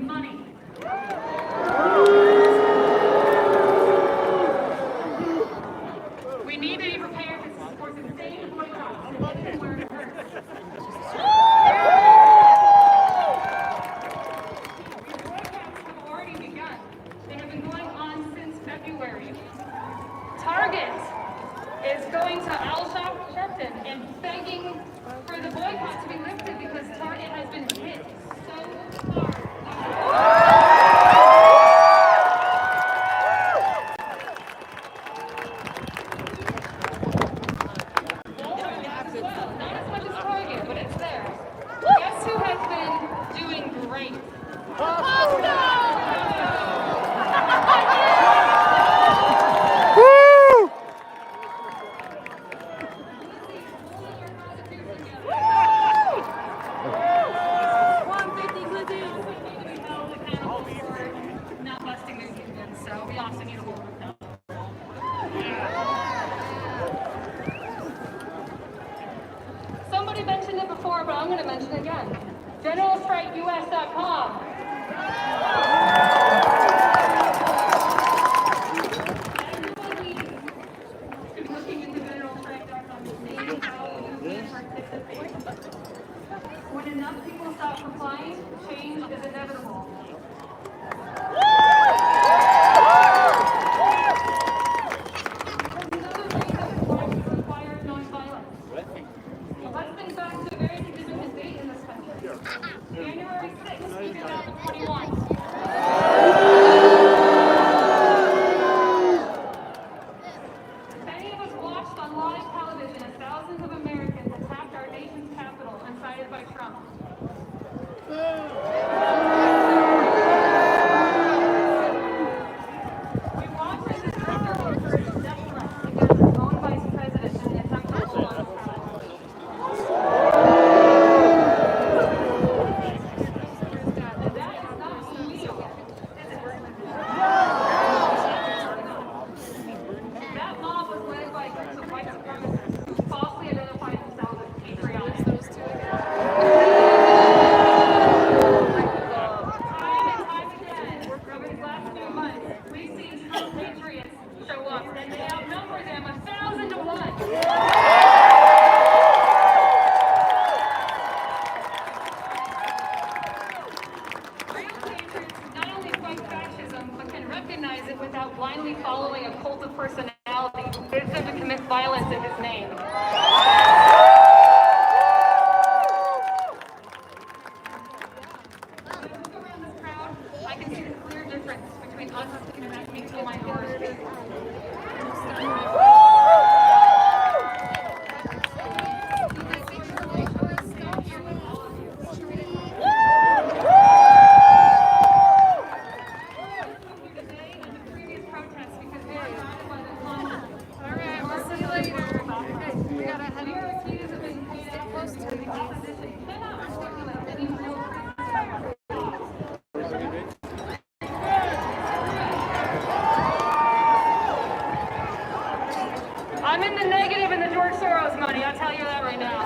money. We need to be prepared to support the same boycotts where it hurts. Boycotts have already begun. They have been going on since February. Target is going to Al Sharpton and begging for the boycott to be lifted because Target has been hit so hard. Not as much as Target, but it's there. Guess who has been doing great? Not busting their unions, so we also need to hold them. Somebody mentioned it before, but I'm going to mention it again. GeneralStrikeUS.com. Looking into GeneralStrike.com to see how you can participate. When enough people stop complying, change is inevitable. Let's think back to a very significant date in this country. January 6th, 2021. Many of us watched on live television as thousands of Americans attacked our nation's capital, incited by Trump. We watched as the director encouraged death threats against his own vice president in an attempt to hold on to power. That mob was led by groups of white supremacists who falsely identified themselves as patriotic. Time and time again, over these last few months, we've seen Trump patriots show up, and they outnumber them 1,000 to 1. Real patriots not only fight fascism, but can recognize it without blindly following a cult of personality who bids them to commit violence in his name. As I look around this crowd, I can see the clear difference between us and that peaceful minority. Today and the previous protests because we are guided by the conscience. Alright, we'll see you later. We gotta head We are over. accused of being paid actors and the opposition cannot articulate any real reason. I'm in the negative in the George Soros money, I'll tell you that right now.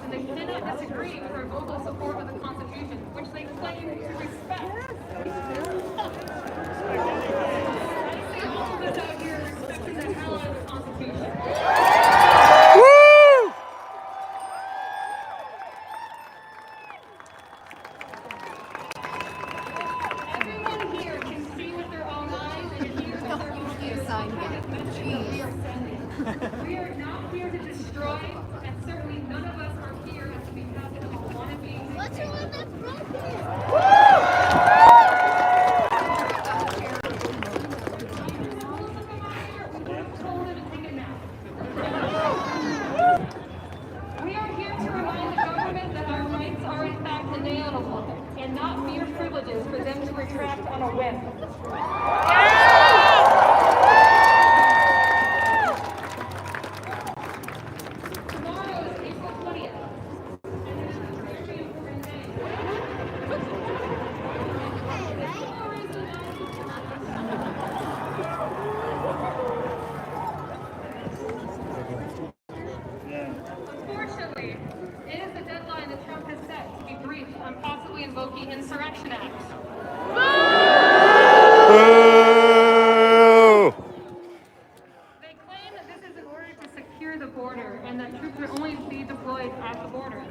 And they cannot disagree with our global support of the Constitution, which they claim to respect. I see all of us out here respecting the hell out of the Constitution. Everyone here can see with their own eyes and hear with their own ears the kind of message that we are sending. We are not here to destroy, and certainly none of us are here to be passive or wannabe. What's the one that's broken? We are here to remind the government that our rights are in fact inalienable and not mere privileges for them to retract on a whim. Insurrection Act. Boo! They claim that this is in order to secure the border and that troops will only be deployed at the border.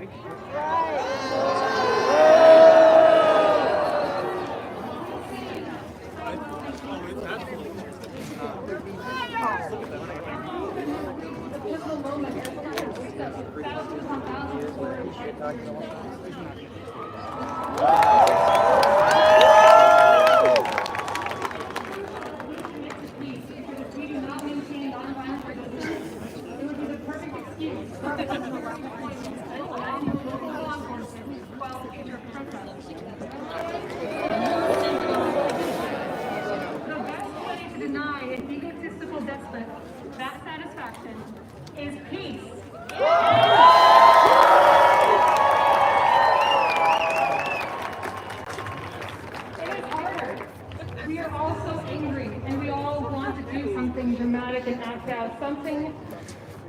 We do not maintain nonviolent resistance. It would be the perfect excuse for the law enforcement while future protests. The best way to deny an egotistical despot that satisfaction is peace. It is harder. We are all so angry, and we all want to do something dramatic and act out, something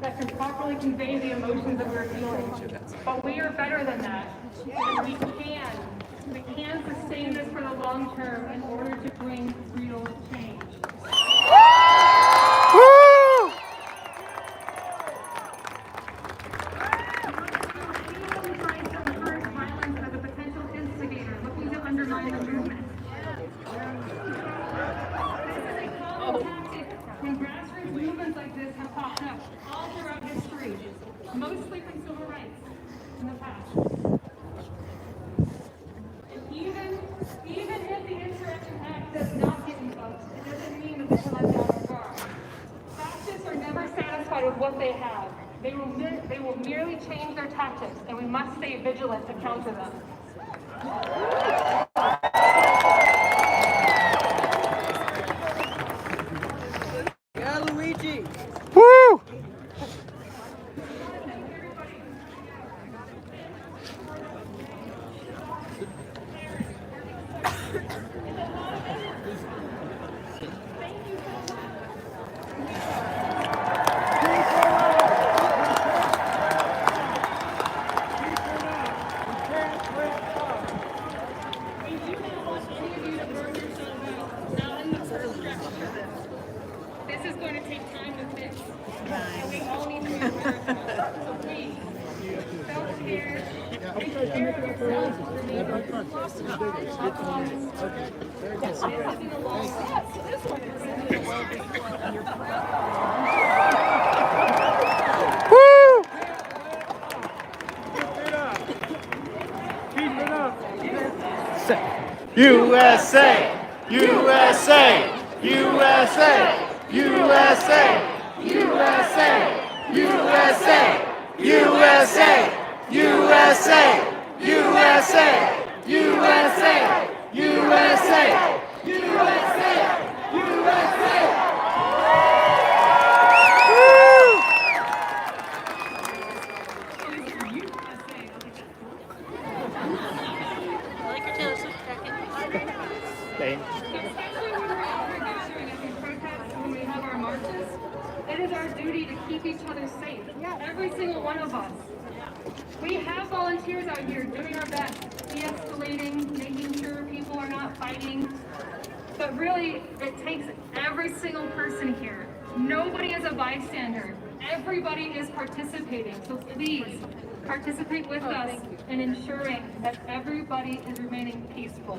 that can properly convey the emotions that we're feeling. But we are better than that, and we can sustain this for the long term in order to bring real change. Woo! Anyone who tries to encourage violence as a potential instigator looking to undermine the movement. This is a common tactic when grassroots movements like this have popped up all throughout history, mostly from civil rights in the past. And even if the Insurrection Act does not get invoked, it doesn't mean that they can let down the guard. Fascists are never satisfied with what they have. They will merely change their tactics, and we must stay vigilant to counter them. Woo! This is going to take time to fix. And we all need to be aware of that. So please, self-care, take care of yourselves and your neighbors. This is in the law. Woo! USA! USA! USA! USA! USA! USA! USA! USA! USA! USA! USA! USA! USA! It is our duty to keep each other safe, every single one of us. We have volunteers out here doing our best, de-escalating, making sure people are not fighting. But really, it takes every single person here. Nobody is a bystander. Everybody is participating. So please, participate with us in ensuring that everybody is remaining peaceful.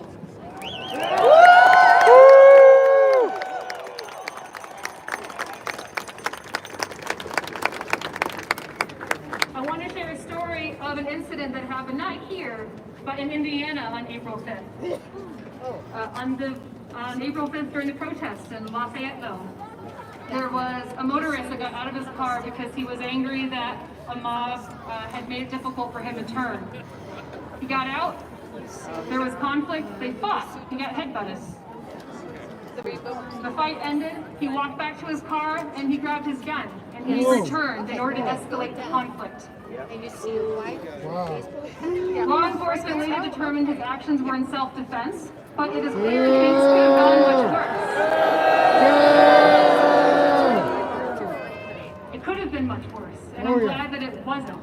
I want to share a story of an incident that happened not here, but in Indiana on April 5th. On April 5th during the protests in Lafayetteville, there was a motorist that got out of his car because he was angry that a mob had made it difficult for him to turn. He got out, there was conflict, they fought, he got headbutted. The fight ended, he walked back to his car and he grabbed his gun and he returned in order to escalate the conflict. Law enforcement later determined his actions were in self-defense, but it is clear things could have gone much worse. It could have been much worse, and I'm glad that it wasn't.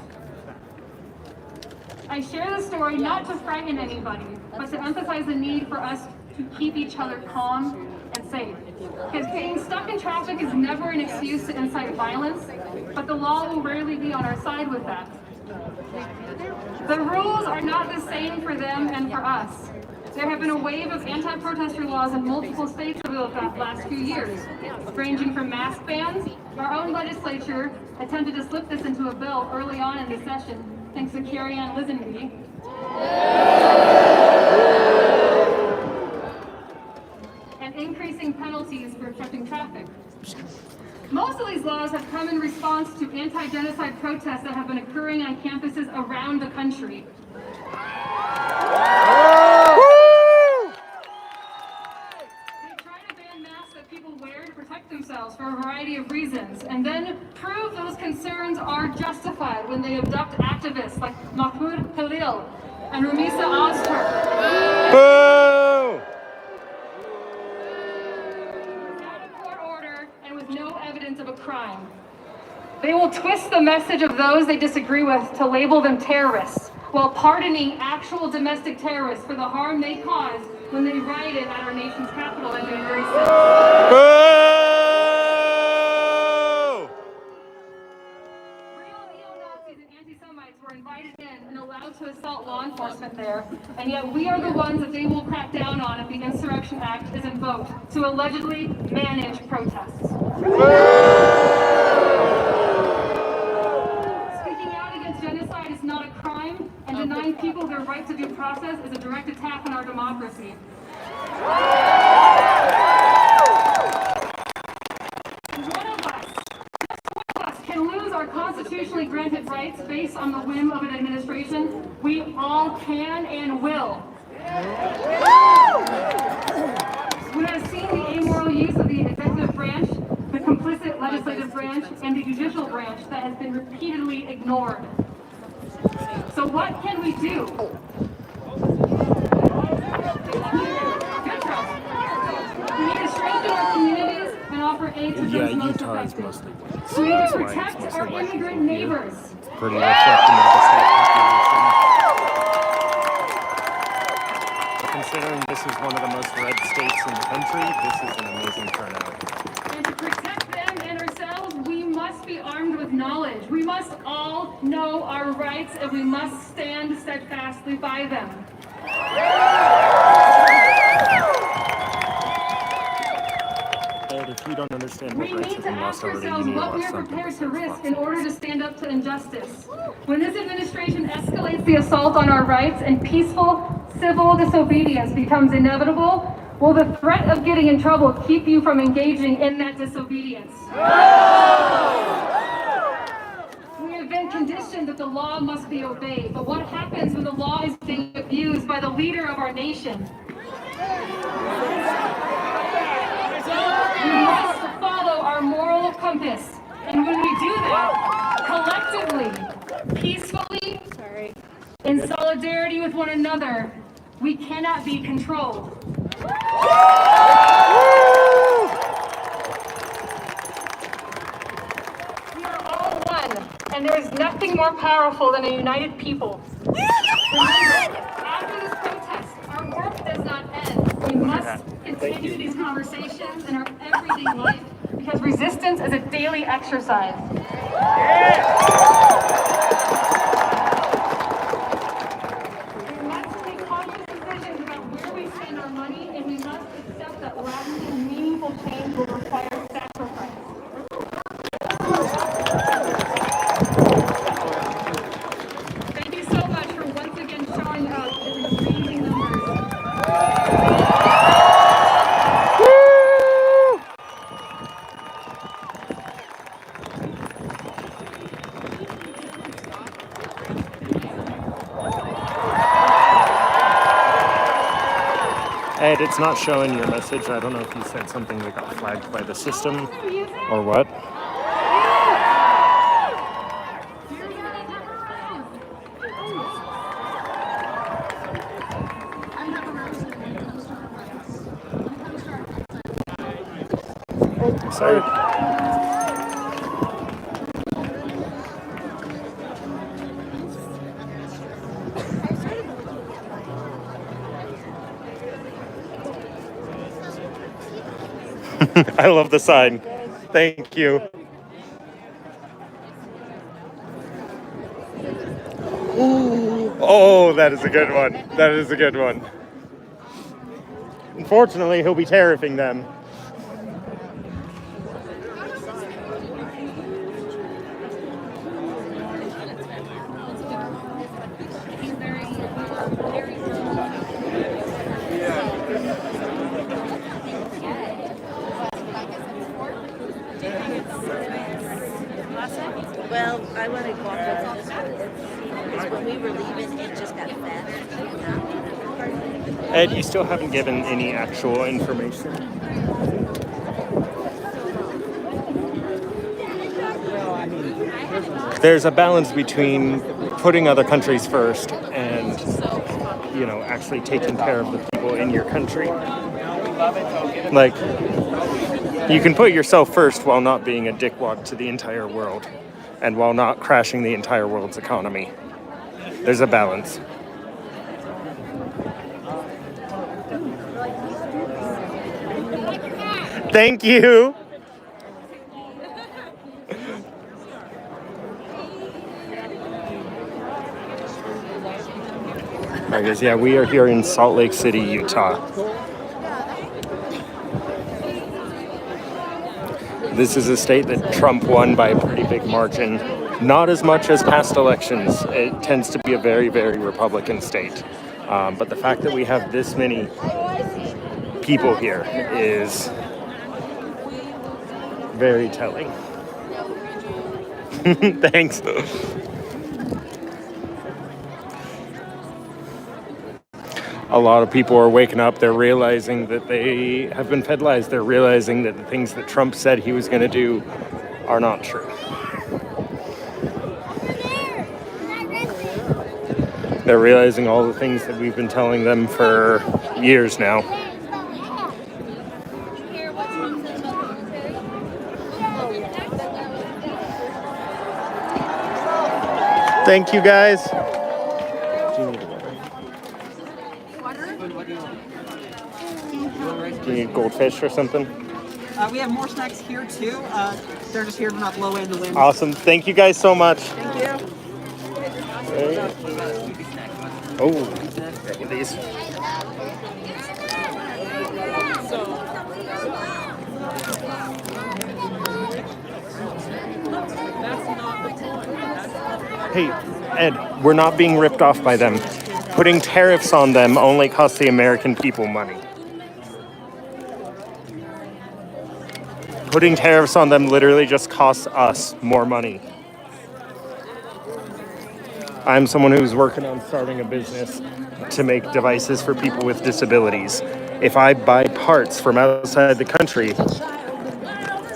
I share this story not to frighten anybody, but to emphasize the need for us to keep each other calm and safe. Because being stuck in traffic is never an excuse to incite violence, but the law will rarely be on our side with that. The rules are not the same for them and for us. There have been a wave of anti-protester laws in multiple states over the last few years, ranging from mask bans. Our own legislature attempted to slip this into a bill early on in the session, thanks to Carrie-Ann Lisenby. And increasing penalties for obstructing traffic. Most of these laws have come in response to anti-genocide protests that have been occurring on campuses around the country. People wear to protect themselves for a variety of reasons, and then prove those concerns are justified when they abduct activists like Mahmoud Khalil and Rumisa Ozturk. Boo! Without a court order and with no evidence of a crime. They will twist the message of those they disagree with to label them terrorists, while pardoning actual domestic terrorists for the harm they caused when they rioted at our nation's capital on January 6th. Boo! Real neo-Nazis and anti-Semites were invited in and allowed to assault law enforcement there, and yet we are the ones that they will crack down on if the Insurrection Act is invoked to allegedly manage protests. Speaking out against genocide is not a crime, and denying people their right to due process is a direct attack on our democracy. One of us can lose our constitutionally granted rights based on the whim of an administration. We all can and will. We have seen the amoral use of the executive branch, the complicit legislative branch, and the judicial branch that has been repeatedly ignored. So what can we do? We need to strengthen our communities and offer aid to those most Utah is affected. mostly white. We need to That's why it's protect mostly our white immigrant people here. neighbors. Pretty reflective of the state population. But considering this is one of the most red states in the country, this is an amazing turnout. And to protect them and ourselves, we must be armed with knowledge. We must all know our rights, and we must stand steadfastly by them. And if you don't understand We what rights need have to been lost ask already, you ourselves need to what we watch are something prepared to besides risk Fox. in order to stand up to injustice. When this administration escalates the assault on our rights and peaceful civil disobedience becomes inevitable, will the threat of getting in trouble keep you from engaging in that disobedience? We have been conditioned that the law must be obeyed, but what happens when the law is being abused by the leader of our nation? We must follow our moral compass, and when we do that, collectively, peacefully, in solidarity with one another, we cannot be controlled. We are all one, and there is nothing more powerful than a united people. Remember, after this protest, our work does not end. We must continue these conversations in our everyday life because resistance is a daily exercise. We must make conscious decisions about where we spend our money, and we must accept that lasting, meaningful change will require sacrifice. Thank you so much for once again showing up in amazing numbers. Ed, it's not showing your message. I don't know if you said something that got flagged by the system or what. Sorry. I love the sign. Thank you. Oh, that is a good one. That is a good one. Unfortunately, he'll be tariffing them. Well, I want to walk over this one because when we were leaving, it just got fast. Ed, you still haven't given any actual information. There's a balance between putting other countries first and, actually taking care of the people in your country. Like, you can put yourself first while not being a dickwad to the entire world and while not crashing the entire world's economy. There's a balance. Thank you. I guess, yeah, we are here in Salt Lake City, Utah. This is a state that Trump won by a pretty big margin. Not as much as past elections. It tends to be a very, very Republican state. But the fact that we have this many people here is very telling. Thanks. A lot of people are waking up. They're realizing that they have been fed lies. They're realizing that the things that Trump said he was going to do are not true. They're realizing all the things that we've been telling them for years now. Thank you, guys. Do you need goldfish or something? We have more snacks here too. They're just here to not blow away the wind. Awesome. Thank you guys so much. Thank you. Oh, look at these. Hey, Ed, we're not being ripped off by them. Putting tariffs on them only costs the American people money. Putting tariffs on them literally just costs us more money. I'm someone who's working on starting a business to make devices for people with disabilities. If I buy parts from outside the country,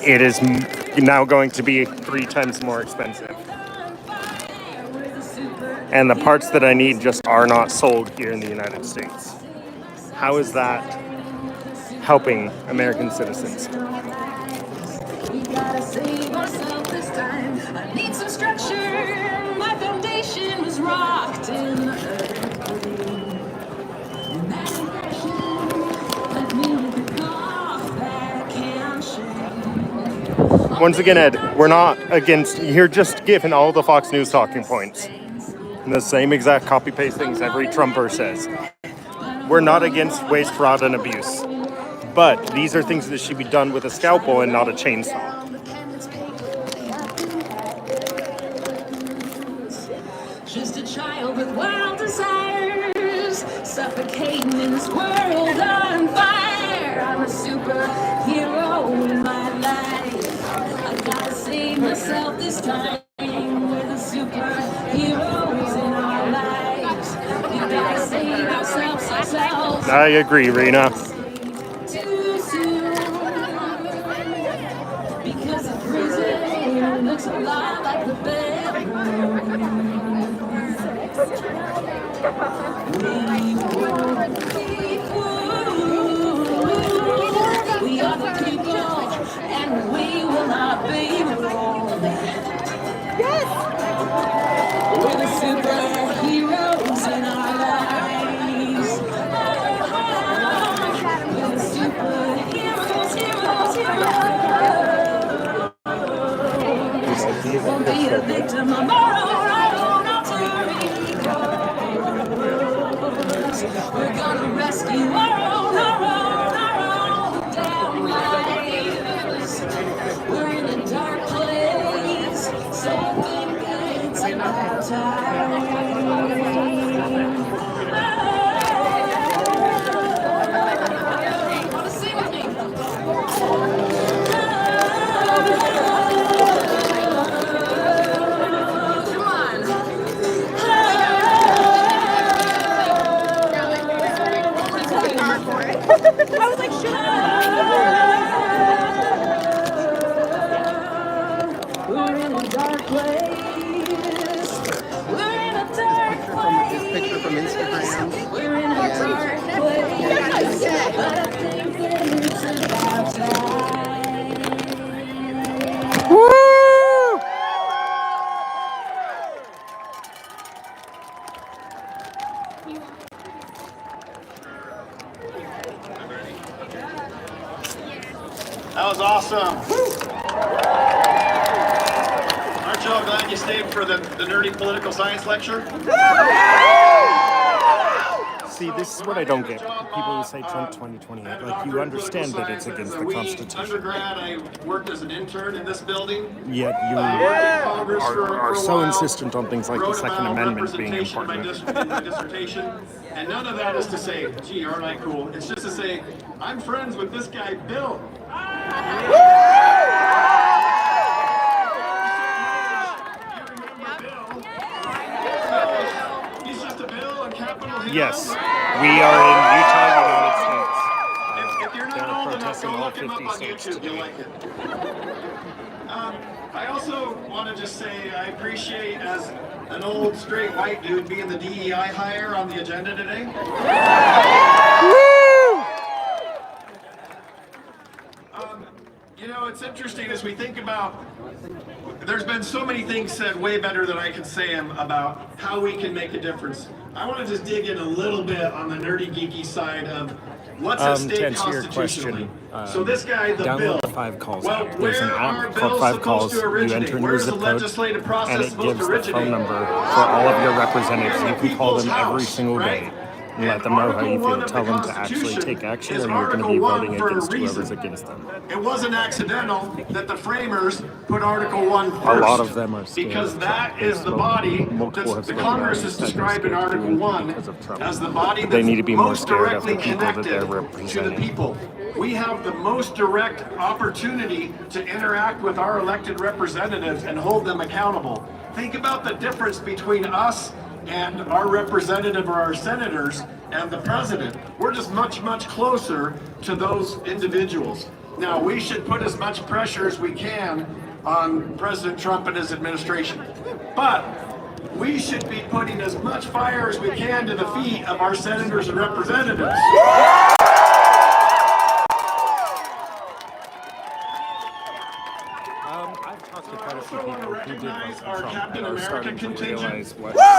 it is now going to be 3 times more expensive. And the parts that I need just are not sold here in the United States. How is that helping American citizens? We gotta save ourselves this time. I need some structure. My foundation was rocked in the earthquake. And that impression left me with a cough that can't shake. Once again, Ed, we're not against, you're just giving all the Fox News talking points. The same exact copy-paste things every Trumper says. We're not against waste, fraud, and abuse. But these are things that should be done with a scalpel and not a chainsaw. Just a child with wild desires, suffocating in this world on fire. I'm a superhero in my life. I gotta save myself this time. We're the superheroes in our lives. We gotta save ourselves. I agree, Rena. Too soon, because the prison looks a lot like the bedroom. We are the people, and we will not be wrong. Yes! We're the superheroes in our lives. We're the superheroes, heroes, heroes. own alter egos. We're gonna rescue our own damn lives. We're in a dark place, so I think it's about time. Wanna sing with me? I was like, shit. We're in a dark place. We're in a dark place. Picture from Instagram. We're in a dark place. But I think that it's about time. Woo! That was awesome. Aren't you all glad you stayed for the nerdy political science lecture? See, this is what I don't get. People who say Trump 2028, like, you understand that it's against the Constitution. Undergrad, I worked as an intern in this building. Yet you are so insistent on things like the Second Amendment being important. My dissertation, and none of that is to say, gee, aren't I cool? It's just to say, I'm friends with this guy, Bill. He's just a bill on Capitol Hill. Yes, we are in Utah, United States. If you're not They're old enough protesting to all look him 50 up on states YouTube, today. you'll like it. I also want to just say I appreciate, as an old straight white dude, being the DEI hire on the agenda today. You know, it's interesting as we think about, there's been so many things said way better than I could say them about how we can make a difference. I want to just dig in a little bit on the nerdy geeky side of what's at To stake answer your constitutionally. question, So this guy, the download bill. the 5 calls Well, app. There's an where are app bills called 5 supposed calls. to You originate? enter in your Where's the zip code, legislative process and it supposed gives to the originate? phone number for all of your representatives. You can call them every People's single House, day right? and let them know how you Article 1 feel. of Tell the them to actually Constitution take action, is or you're going to Article be 1 voting for a against whoever's reason. against them. It wasn't accidental that the framers put Article 1 first. A lot of them are scared because of that Trump. is the body Multiple that have the spoken Congress out is and said they're described in scared to do Article anything 1 because of Trump. as the body that's They need to be more most scared of the directly people that they're connected to the representing. people. We have the most direct opportunity to interact with our elected representatives and hold them accountable. Think about the difference between us and our representative or our senators and the president. We're just much, much closer to those individuals. Now, we should put as much pressure as we can on President Trump and his administration. But we should be putting as much fire as we can to the feet of our senators and representatives. I've talked to quite a few I also people want to who did vote recognize for our Trump Captain and are America starting to contingent. realize what's going on.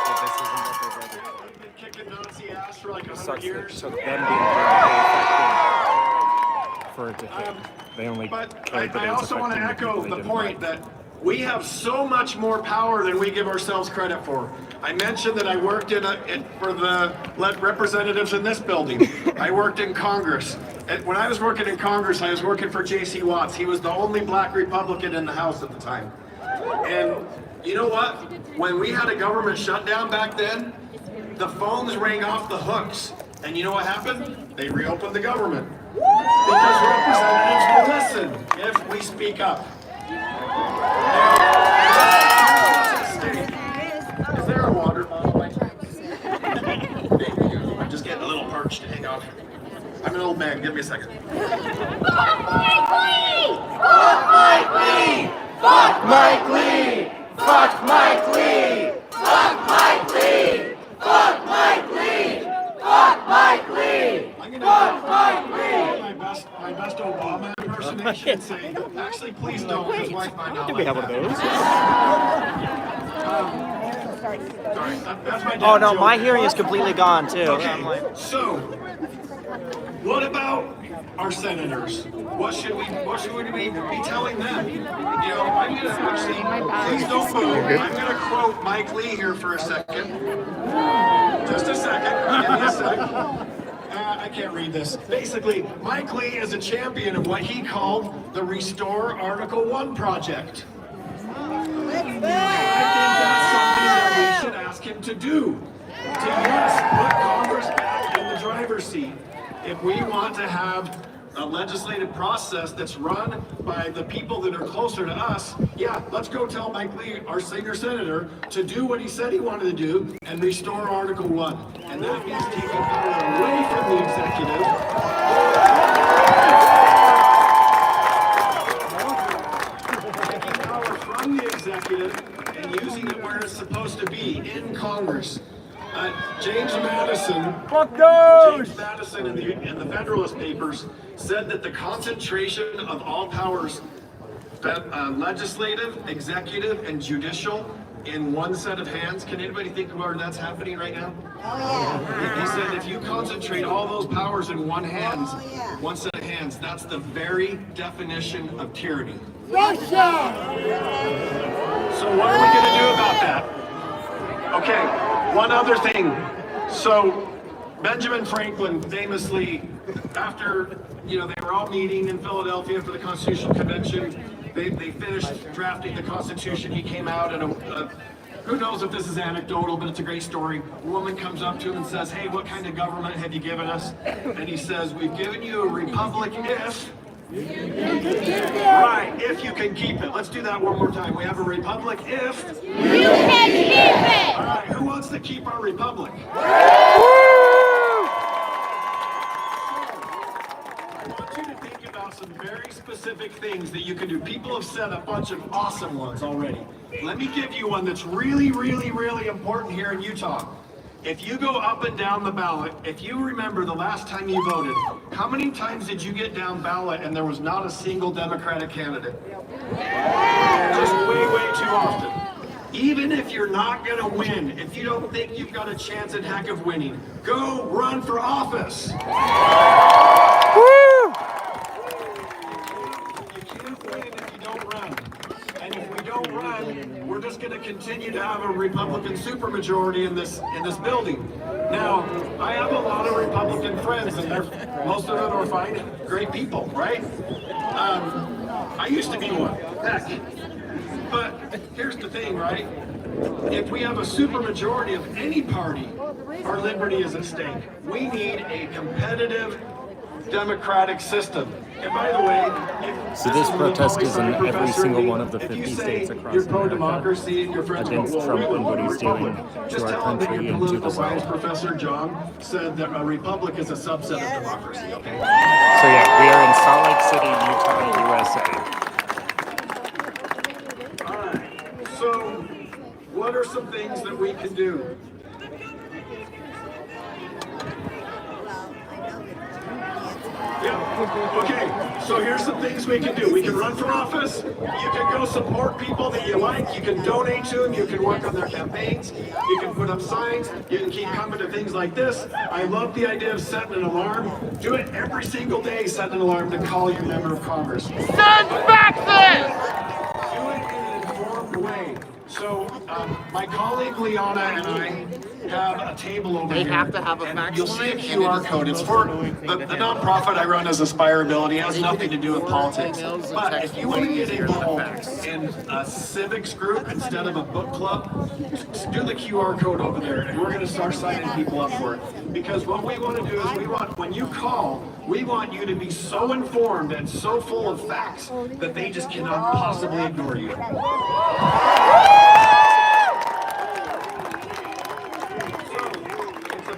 That this isn't what they voted for. We've been kicking Nazi ass for like It 100 sucks that it years. took them being directly affected for it to hit. They only But cared that I it was also want to affecting the echo people they the didn't point like. that we have so much more power than we give ourselves credit for. I mentioned that I worked for the representatives in this building. I worked in Congress. And when I was working in Congress, I was working for J.C. Watts. He was the only black Republican in the House at the time. And you know what? When we had a government shutdown back then, the phones rang off the hooks. And you know what happened? They reopened the government. Because representatives will listen if we speak up. Is there a water bottle? I'm just getting a little parched. Hang on. I'm an old man. Give me a second. Fuck Mike Lee! Fuck Mike Lee! Fuck Mike Lee! Fuck Mike Lee! Fuck Mike Lee! Fuck Mike Lee! Fuck Mike Lee! I'm gonna Fuck Mike do Lee! my best Obama impersonation and say, actually, please don't, because wife might not Do we like have one of that. those? Sorry, that's my dad Oh no, joke. my hearing is completely gone too. Okay, I'm like, so what about our senators? What should we be telling them? You know, I'm gonna actually, please don't move. I'm gonna quote Mike Lee here for a second. Just a second, give me a sec. I can't read this. Basically, Mike Lee is a champion of what he called the Restore Article 1 project. I think that's something that we should ask him to do. To yes, put Congress back in the driver's seat. If we want to have a legislative process that's run by the people that are closer to us, yeah, let's go tell Mike Lee, our senior senator, to do what he said he wanted to do and restore Article 1. And that means taking power away from the executive. Taking power from the executive and using it where it's supposed to be, in Congress. James Madison in the Federalist Papers said that the concentration of all powers, legislative, executive, and judicial, in one set of hands. Can anybody think of where that's happening right now? Oh yeah. He said if you concentrate all those powers in one set of hands, that's the very definition of tyranny. Russia! So what are we going to do about that? Okay, one other thing. So Benjamin Franklin famously, after they were all meeting in Philadelphia for the Constitutional Convention, they finished drafting the Constitution. He came out and who knows if this is anecdotal, but it's a great story. A woman comes up to him and says, "Hey, what kind of government have you given us?" And he says, "We've given you a republic if..." Right, if you can keep it. Let's do that one more time. We have a republic if... You can keep it! All right, who wants to keep our republic? Some very specific things that you can do. People have said a bunch of awesome ones already. Let me give you one that's really, really, really important here in Utah. If you go up and down the ballot, if you remember the last time you voted, how many times did you get down ballot and there was not a single Democratic candidate? Just way, way too often. Even if you're not going to win, if you don't think you've got a chance in heck of winning, go run for office. We're just going to continue to have a Republican supermajority in this building. Now, I have a lot of Republican friends, and most of them are fine, great people, right? I used to be one, heck. But here's the thing, right? If we have a supermajority of any party, our liberty is at stake. We need a competitive democratic system. And by the way, so this protest is in every single one of the 50 states across you're pro-democracy and your friends against Trump and what he's doing to our country and to the world. Professor John said that a republic is a subset of democracy. Okay. So yeah, we are in Salt Lake City, Utah, USA. All right. So, what are some things that we can do? Yeah. Okay, so here's some things we can do. We can run for office. You can go support people that you like. You can donate to them. You can work on their campaigns. You can put up signs. You can keep coming to things like this. I love the idea of setting an alarm. Do it every single day. Set an alarm to call your member of Congress. Send faxes! Do it in an informed way. So, my colleague Liana and I have a table over here. They have to have a fax You'll see a line, QR code. It's for the nonprofit I run as Aspirability. It has nothing to do with politics. But if you want to get involved in a civics group instead of a book club, just do the QR code over there, and we're going to start signing people up for it. Because what we want to do is when you call, we want you to be so informed and so full of facts that they just cannot possibly ignore you.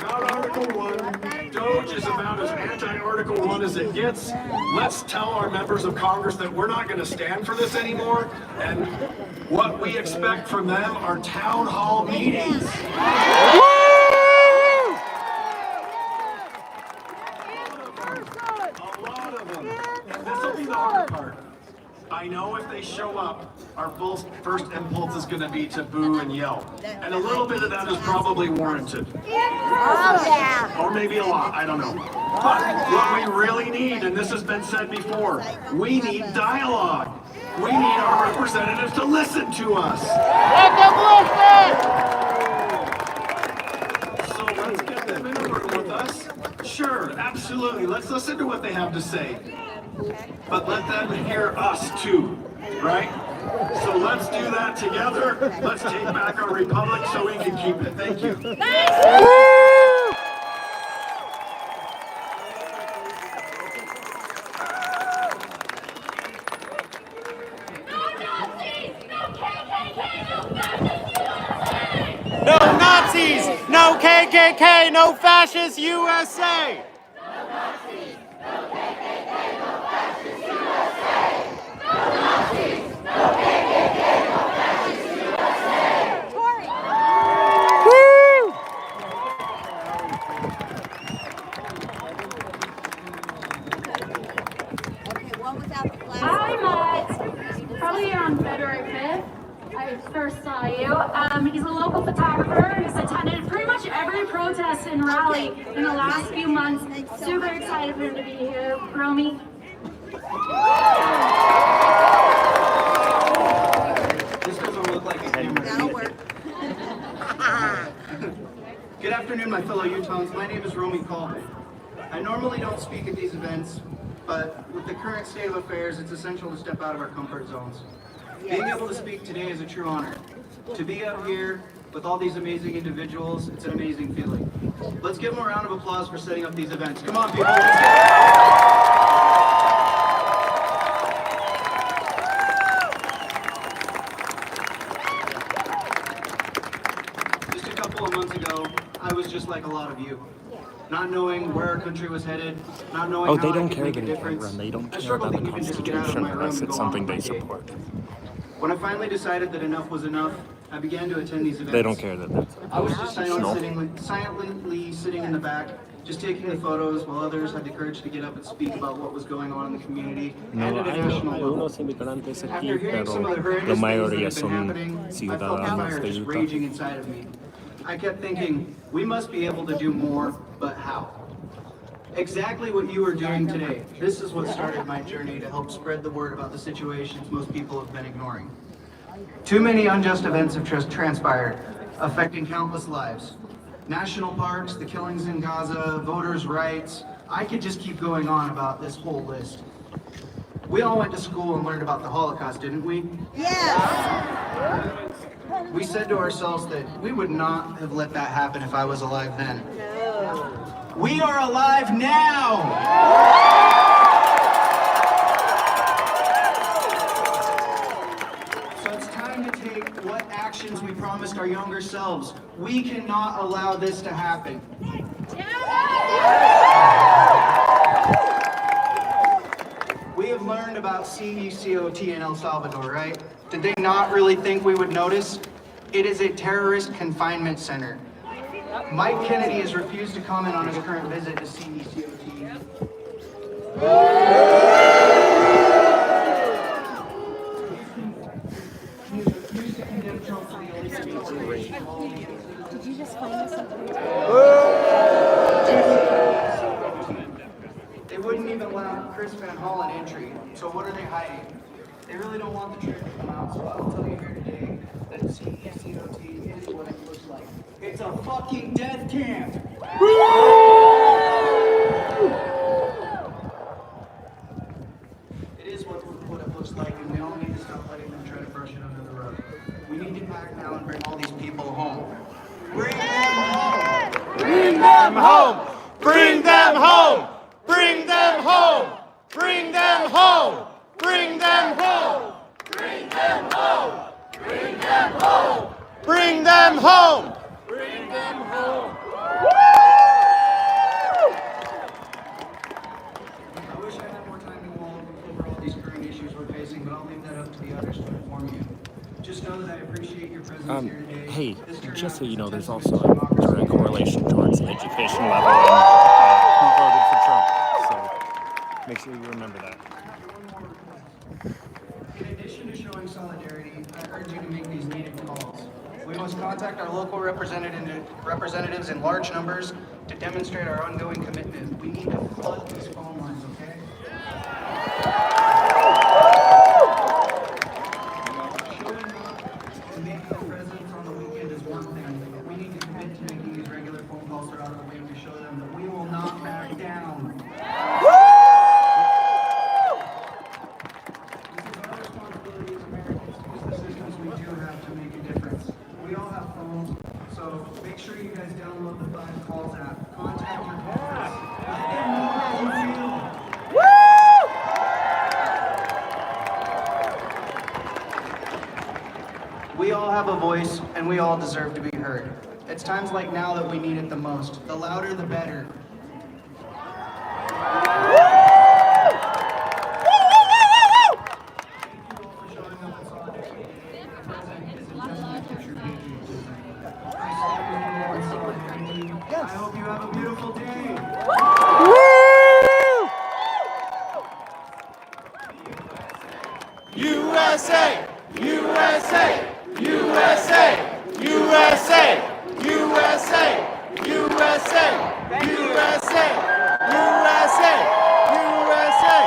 Article 1. Doge is about as anti-Article 1 as it gets. Let's tell our members of Congress that we're not going to stand for this anymore, and what we expect from them are town hall meetings. A lot of them. And this will be the hard part. I know if they show up, our first impulse is going to be to boo and yell. And a little bit of that is probably warranted. Oh, yeah. Or maybe a lot, I don't know. But what we really need, and this has been said before, we need dialogue. We need our representatives to listen to us. So let's get them in a room with us. Sure, absolutely. Let's listen to what they have to say. But let them hear us too, right? So let's do that together. Let's take back our republic so we can keep it. Thank you. No Nazis, no KKK, no fascist USA. Probably on February 5th, I first saw you. He's a local photographer. He's attended pretty much every protest and rally in the last few months. Super excited for him to be here. Romy. This doesn't look like a camera. That'll work. Good afternoon, my fellow Utahns. My name is Romy Colby. I normally don't speak at these events, but with the current state of affairs, it's essential to step out of our comfort zones. Being able to speak today is a true honor. To be up here with all these amazing individuals, it's an amazing feeling. Let's give them a round of applause for setting up these events. Come on, people. Let's get Just a couple of months ago, I was just like a lot of you. Not knowing where our country was headed, not knowing how they I don't could care make a that it's difference. run. They don't I care struggled about to the even just get out of Constitution my room unless and it's go on something with they my day. support. When I finally decided that enough was enough, I began to attend these events. They don't care that that's I was just silently sitting in the back, just taking the photos, while others had the courage to get up and speak about what was going on in the community and No, at a hay national level. unos inmigrantes aquí, After hearing some of the pero horrendous la things that mayoría have been son happening, I felt the ciudadanos fire de just Utah. raging inside of me. I kept thinking, we must be able to do more, but how? Exactly what you are doing today. This is what started my journey to help spread the word about the situations most people have been ignoring. Too many unjust events have transpired, affecting countless lives. National parks, the killings in Gaza, voters' rights. I could just keep going on about this whole list. We all went to school and learned about the Holocaust, didn't we? Yes. We said to ourselves that we would not have let that happen if I was alive then. We are alive now! So it's time to take what actions we promised our younger selves. We cannot allow this to happen. We have learned about CECOT in El Salvador, right? Did they not really think we would notice? It is a terrorist confinement center. Mike Kennedy has refused to comment on his current visit to CECOT. He's refused to condemn Trump for the illegal immigration policy. Did you just find us something? They wouldn't even allow Chris Van Hollen entry. So what are they hiding? They really don't want the truth to come out. So I'll tell you here today that CECOT is what it looks like. It's a fucking death camp. It is what it looks like, and we all need to stop letting them try to brush it under the rug. We need to act now and bring all these people home. Bring them home. Bring them home! Bring them home! Bring them home! Bring them home! Bring them home! Bring them home! Bring them home! Bring them home! Bring them home! I wish I had more time to go over all these current issues we're facing, but I'll leave that up to the others to inform you. Just know that I appreciate your presence here today. Hey, This turnout just so you know, there's represents also a democracy. direct correlation towards education level and who voted for Trump. So make sure you remember that. In addition to showing showing solidarity, I urge you to make these needed calls. We must contact our local representatives in large numbers to demonstrate our ongoing commitment. We need to flood these phone lines, okay? Showing up and making a presence on the weekend is one thing, but we need to commit to making these regular phone calls throughout the week to show them that we will not back down. This is our responsibility as Americans to use the systems we do have to make a difference. We all have phones, so make sure you guys download the 5 Calls app. Contact your callers. Let them know how you feel. We all have a voice, and we all deserve to be heard. It's times like now that we need it the most. The louder, the better. I hope you have a beautiful day. USA! USA! USA! USA! USA! USA! USA! USA! USA!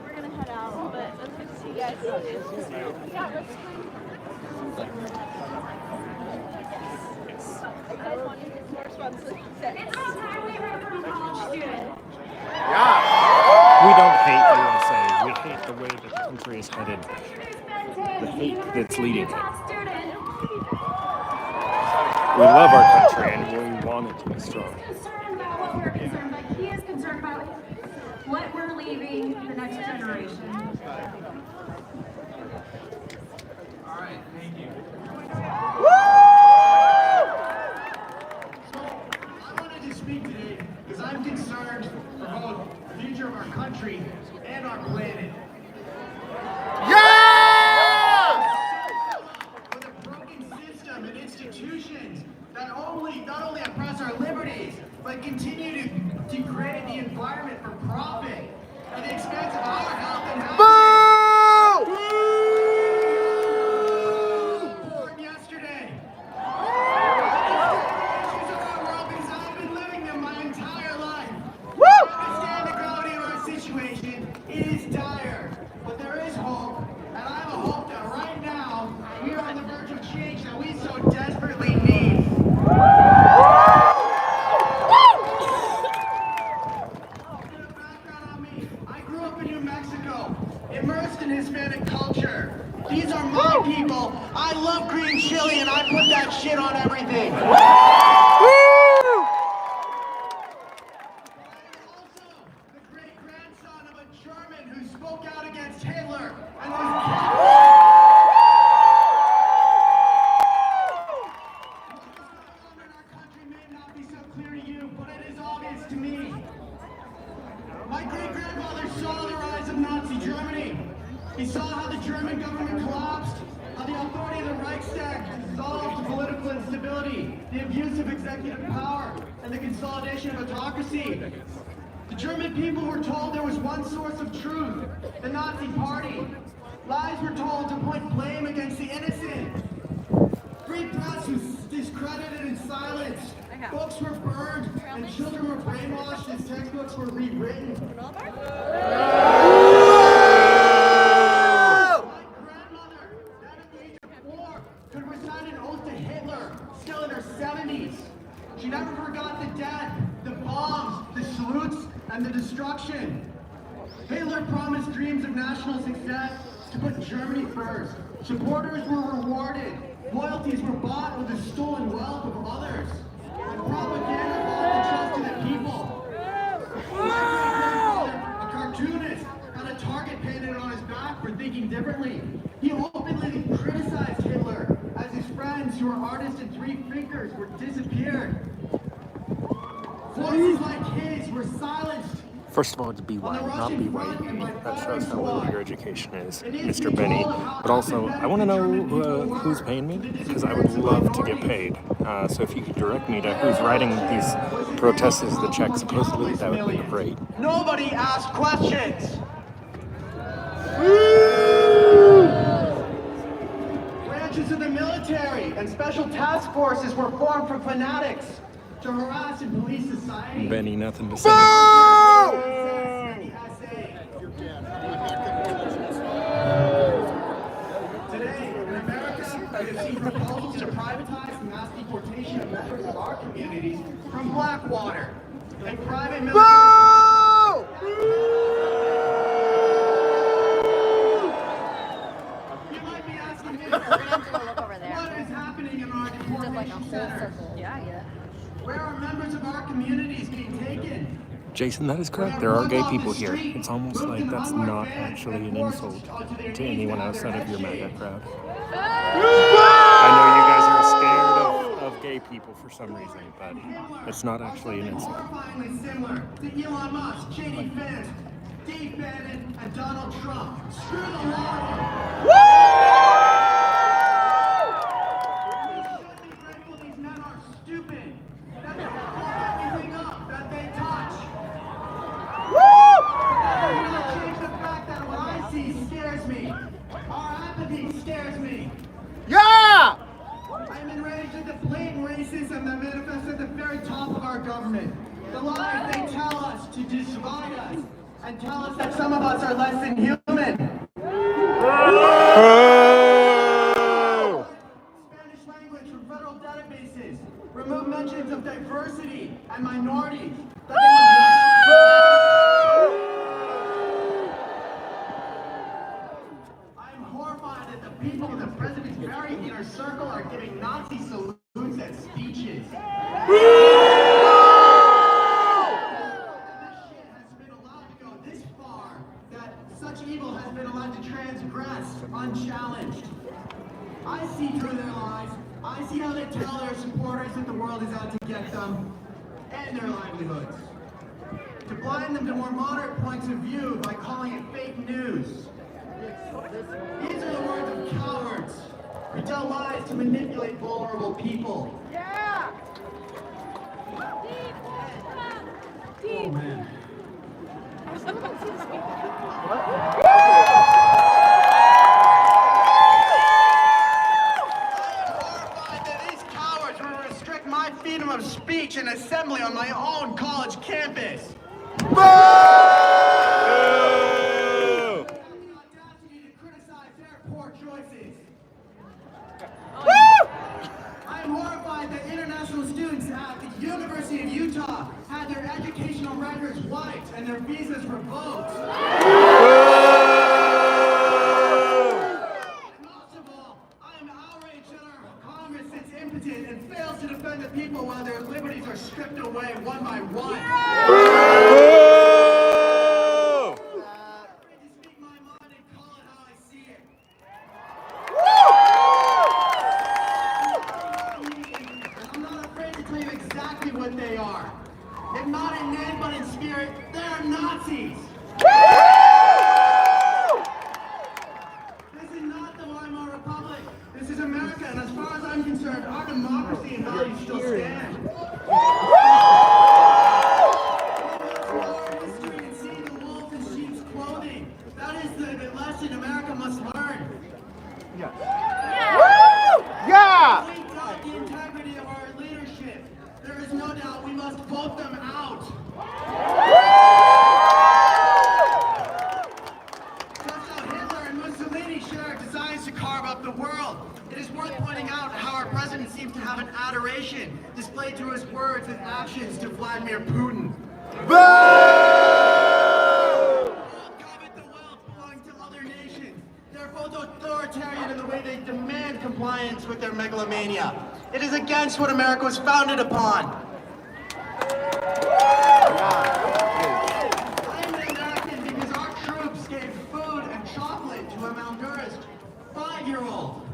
We're gonna head out, but it's good to see you guys. Yeah, let's It's all time we heard from a college student. We don't hate USA. We hate the way that the country is headed. The hate that's leading it. We love our country and we want it to be strong. Concerned about what we're concerned about. He is concerned about what we're leaving the next generation. All right, thank you. So, I wanted to speak today because I'm concerned for both the future of our country and our planet. With a broken system and institutions that not only oppress our liberties, but continue to degrade the environment for profit at the expense of our health and happiness. Born yesterday. Issues of our world because I've been living them my entire life. I understand the gravity of our situation. It is dire, but there is hope, and I have a hope that right now we are on the verge of change that we so desperately need. I grew up in New Mexico, immersed in Hispanic culture. These are my people. I love green chili and I put that shit on everything. I'm also the great-grandson of a German who spoke out against Hitler and was killed. What's going on in our country may not be so clear to you, but it is obvious to me. My great-grandfather saw the rise of Nazi Germany. He saw how the German government collapsed, how the authority of the Reichstag dissolved to political instability, the abuse of executive power, and the consolidation of autocracy. The German people were told there was one source of truth, the Nazi Party. Lies were told to point blame against the innocent. Free press was discredited and silenced. Books were burned, and children were brainwashed as textbooks were rewritten. My grandmother, at the age of 4, could recite an oath to Hitler, still in her 70s. She never forgot the death, the bombs, the salutes, and the destruction. Hitler promised dreams of national success to put Germany first. Supporters were rewarded. Loyalties were bought with the stolen wealth of others. And propaganda bought the trust of the people. My great-grandfather, a cartoonist, had a target painted on his back for thinking differently. He openly criticized Hitler as his friends who were artists and three fingers were disappeared. Voices like his were silenced. First of all, to be white, not be white. That shows how low your education is, Mr. Benny. But also, I want to know who's paying me, because I would love to get paid. So if you could direct me to who's writing these protested the check, supposedly that would be great. Nobody asked questions. Branches of the military and special task forces were formed for fanatics to harass and police society. Benny, nothing to say. Today, in America, we have seen proposals to privatize mass deportation of members of our communities from Blackwater and private military. You might be asking me, what is happening in our deportation centers? Where are members of our communities being taken? Jason, that is correct. There are gay people here. It's almost like that's not actually an insult to anyone outside of your MAGA crowd. I know you guys are scared of gay people for some reason, but it's not actually an insult. Horrifyingly similar to Elon Musk, J.D. Vance, Dave Bannon, and Donald Trump. Screw the law. We should be grateful these men are stupid. That they fuck everything up that they touch. That does not change the fact that what I see scares me. Our apathy scares me. Yeah! I'm enraged at the blatant racism that manifests at the very top of our government. The lies they tell us to divide us and tell us that some of us are less than human. Spanish language from federal databases. Remove mentions of diversity and minorities. I'm horrified that the people in the president's very inner circle are giving Nazi salutes at speeches. This shit has been allowed to go this far that such evil has been allowed to transgress unchallenged. I see through their lies. I see how they tell their supporters that the world is out to get them and their livelihoods. To blind them to more moderate points of view by calling it fake news. These are the words of cowards who tell lies to manipulate vulnerable people. Yeah! Oh man. My freedom of speech and assembly on my own college campus. Boo! The audacity to criticize their poor choices. I am horrified that international students at the University of Utah had their educational records wiped and their visas revoked. And fails to defend the people while their liberties are stripped away one by one. I'm afraid to speak my mind and call it how I see it. I'm not afraid to tell you exactly what they are. If not in name but in spirit, they are Nazis. This is not the Weimar Republic. This is America, and as far as I'm concerned, our democracy and values still stand. History and seeing the wolf in sheep's clothing. That is the lesson America must learn. Yeah! We doubt the integrity of our leadership. There is no doubt we must vote them out. Just how Hitler and Mussolini shared designs to carve up the world. It is worth pointing out how our president seems to have an adoration displayed through his words and actions to Vladimir Putin. Boo! Covet the wealth belonging to other nations. They're both authoritarian in the way they demand compliance with their megalomania. It is against what America was founded upon. I am an American because our troops gave food and chocolate to a malnourished 5-year-old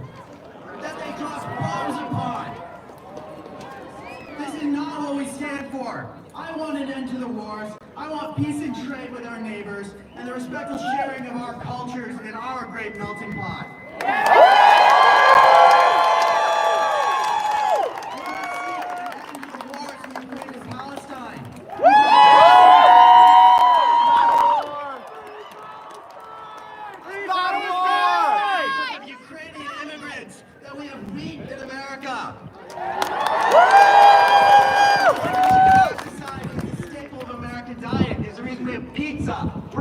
that they dropped bombs upon. This is not what we stand for. I want an end to the wars. I want peace and trade with our neighbors and the respectful sharing of our cultures in our great melting pot. We want to see an end to the wars in Ukraine and Palestine.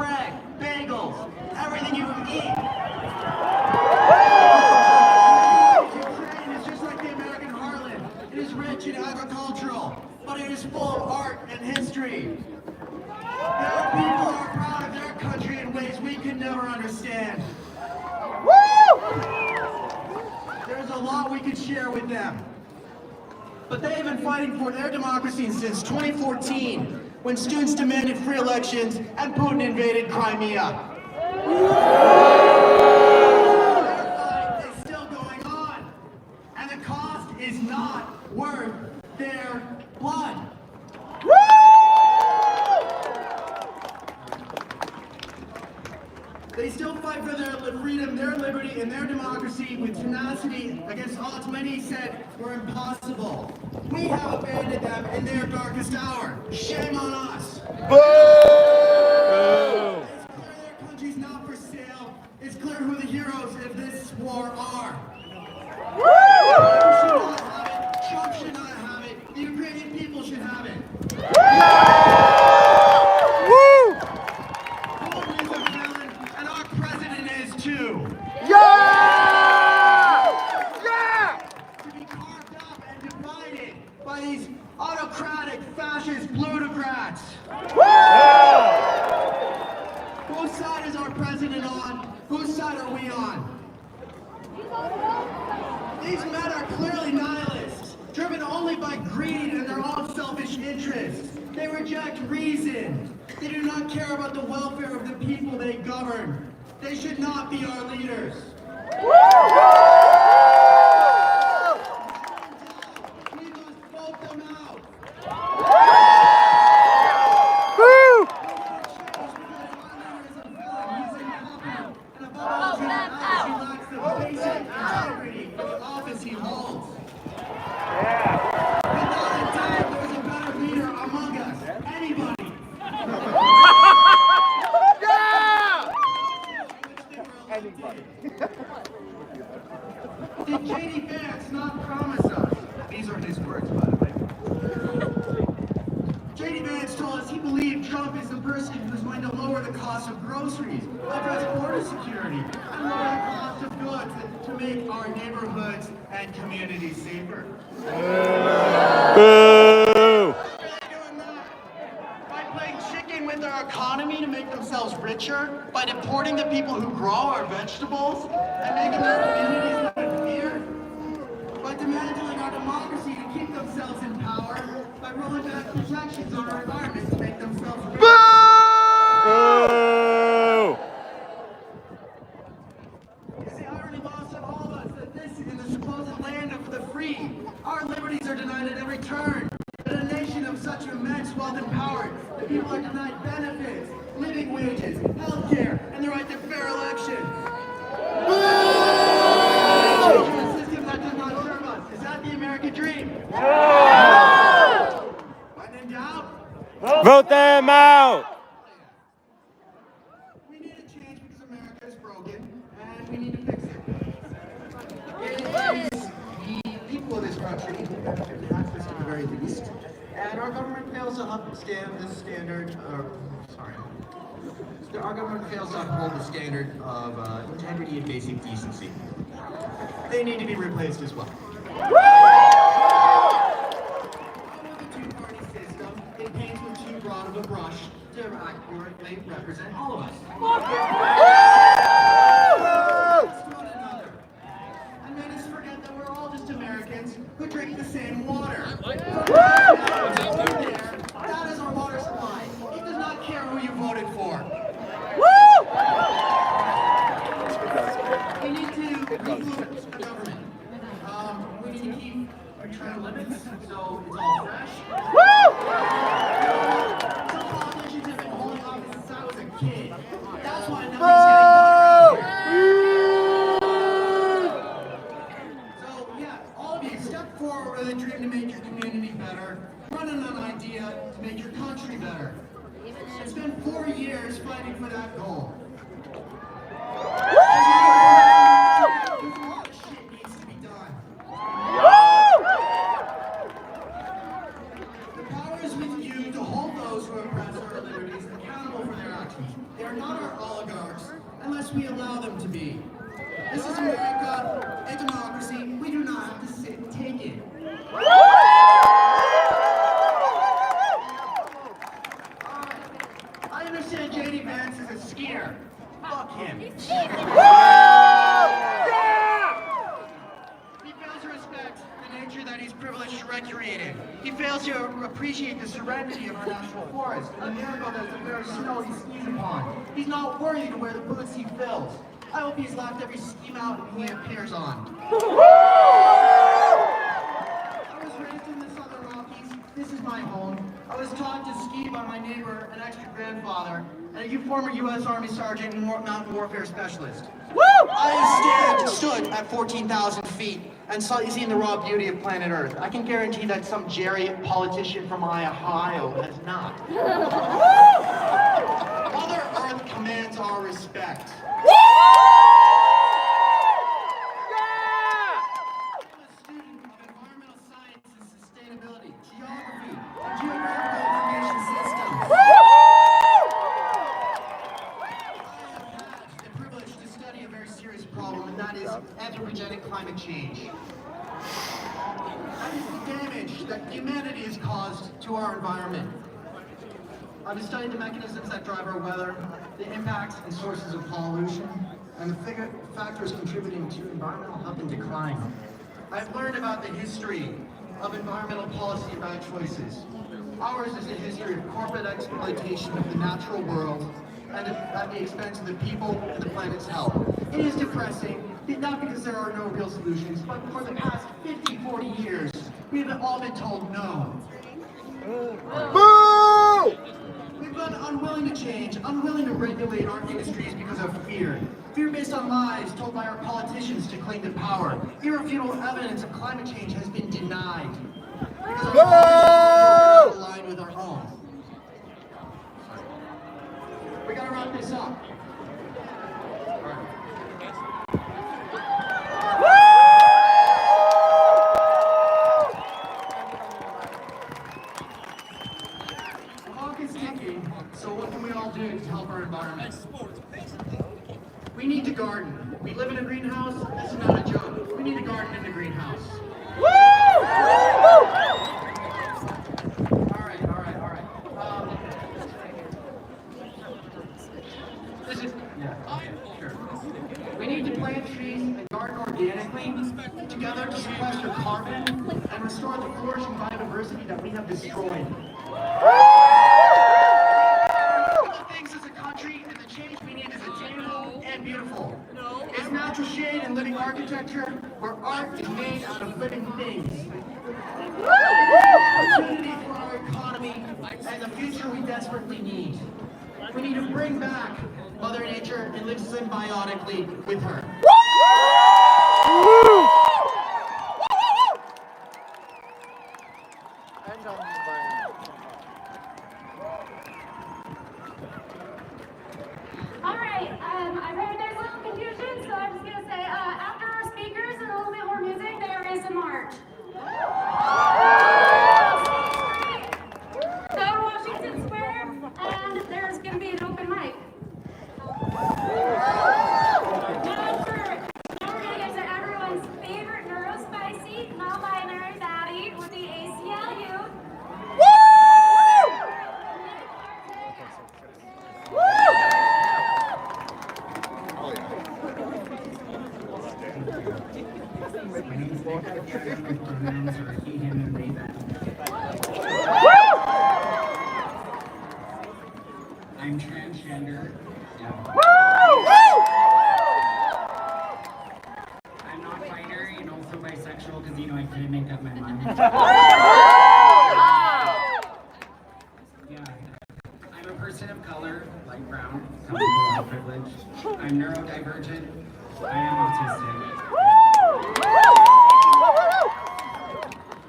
bread, bagels, everything you can eat. Ukraine is just like the American heartland. It is rich in agricultural, but it is full of art and history. Their people are proud of their country in ways we can never understand. There's a lot we could share with them. But they have been fighting for their democracy since 2014, when students demanded free elections and Putin invaded Crimea. Their fight is still going on, and the cost is not worth their blood. They still fight for their freedom, their liberty, and their democracy with tenacity against odds many said were impossible. We have abandoned them in their darkest hour. Shame on us. Boo! It's clear their country's not for sale. It's clear who the heroes of this war are. Biden should not have it. Trump should not have it. The Ukrainian people should have it. Putin is a villain, and our president is too. To be carved up and divided by these autocratic, fascist plutocrats. Whose side is our president on? Whose side are we on? These men are clearly nihilists, driven only by greed and their own selfish interests. They reject reason. They do not care about the welfare of the people they govern. They should not be our leaders. We must vote them out. Did J.D. Vance not promise us? These are his words, by the way. J.D. Vance told us he believed Trump is the person who's going to lower the cost of groceries, address border security, and lower the cost of goods to make our neighborhoods and communities safer. By playing chicken with our economy to make themselves richer, by deporting the people who grow our vegetables and making their communities live in fear, by dismantling our democracy to keep themselves in power, by rolling back protections on our environment to make themselves richer. It's the irony lost of all of us that this is the supposed land of the free. Our liberties are denied at every turn. In a nation of such immense wealth and power, the people are denied benefits, living wages, health care, and the right to fair elections. A system that does not serve us. Is that the American dream? When in doubt, Vote them out! we need a change because America is broken, and we need to fix it. It is the people of this country who benefit the access at the very least, and our government fails to upstand this standard. Our government fails to uphold the standard of integrity and basic decency. They need to be replaced as well. The two-party system, it paints with too broad of a brush to accurately represent all of us. One another. And made us forget that we're all just Americans who drink the same water. That is our water supply. It does not care who you voted for. We need to reboot the government. We need to keep our term limits so it's all fresh. Some politicians have been holding office since I was a kid. That's why nobody's getting voted. So yeah, all of you, step forward with a dream to make your community better. Run on an idea to make your country better. It's been 4 years fighting for that goal. A lot of shit needs to be done. The power is with you to hold those who oppress our liberties accountable for their actions. They are not not our oligarchs unless we allow them to be. This is America, a democracy. We do not have to sit and take it. I understand J.D. Vance is a skier. Fuck him. He fails to respect the nature that he's privileged to recreate in. He fails to appreciate the serenity of our national forest and the miracle that's the very snow he skis upon. He's not worthy to wear the boots he fills. I hope he's left every ski mountain he appears on. I was raised in the Southern Rockies. This is my home. I was taught to ski by my neighbor, an extra grandfather, and a former U.S. Army sergeant and mountain warfare specialist. I stood at 14,000 feet and seen the raw beauty of planet Earth. I can guarantee that some Jerry politician from Ohio has not. Mother Earth commands our respect. I'm a student of environmental science and sustainability, geography, and geographical information systems. I have had the privilege to study a very serious problem, and that is anthropogenic climate change. That is the damage that humanity has caused to our environment. I've studied the mechanisms that drive our weather, the impacts and sources of pollution, and the factors contributing to environmental health and decline. I've learned about the history of environmental policy and bad choices. Ours is a history of corporate exploitation of the natural world and at the expense of the people and the planet's health. It is depressing, not because there are no real solutions, but for the past 50, 40 years, we've all been told no. Boo! We've been unwilling to change, unwilling to regulate our industries because of fear. Fear based on lies told by our politicians to cling to power. Irrefutable evidence of climate change has been denied. Because our politicians are aligned with our own. We gotta wrap this up. So what can we all do to help our environment? We need to garden. We live in a greenhouse. This is not a joke. We need to garden in the greenhouse. Woo! All right. Sure. We need to plant trees and garden organically together to sequester carbon and restore the flourishing biodiversity that we have destroyed. And the change we need is attainable and beautiful. It's natural shade and living architecture where art is made out of living things. Opportunity for our economy and the future we desperately need. We need to bring back Mother Nature and live symbiotically with her. All right, I've heard there's a little confusion, so I'm just going to say, after our speakers and a little bit more music, there is a march. Go to Washington Square, and there's going to be an open mic. Now we're going to get to everyone's favorite neurospicy, non-binary baddie with the ACLU. My name is Nick. Pronouns are he, him, and they, them. I'm transgender. Yeah. I'm not binary and also bisexual because, I couldn't make up my mind. Yeah. I'm a person of color, light brown, coming from white privilege. I'm neurodivergent. I am autistic.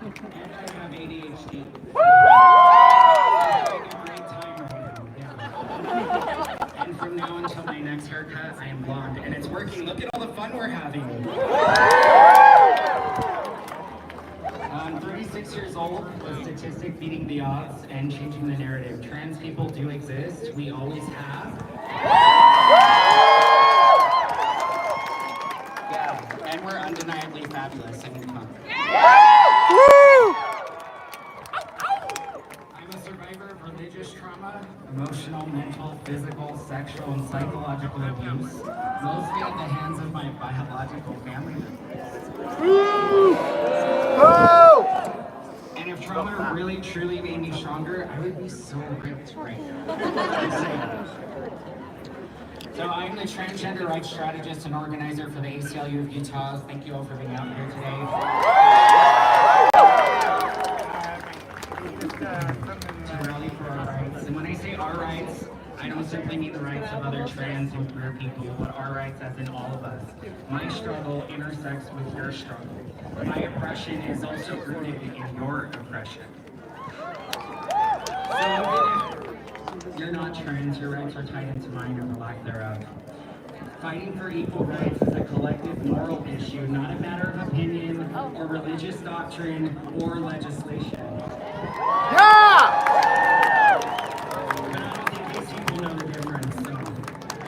And I have ADHD. I'm having a great time right now. Yeah. And from now until my next haircut, I am blonde. And it's working. Look at all the fun we're having. I'm 36 years old, a statistic beating the odds and changing the narrative. Trans people do exist. We always have. psychological abuse, mostly at the hands of my biological family members. And if trauma really truly made me stronger, I would be so ripped right now. So I'm the transgender rights strategist and organizer for the ACLU of Utah. Thank you all for being out here today. To rally for our rights. And when I say our rights, I don't simply mean the rights of other trans and queer people, but our rights as in all of us. My struggle intersects with your struggle. My oppression is also rooted in your oppression. So you're not trans, your rights are tied into mine or the lack thereof. Fighting for equal rights is a collective moral issue, not a matter of opinion or religious doctrine or legislation. Yeah! But I don't think these people know the difference, so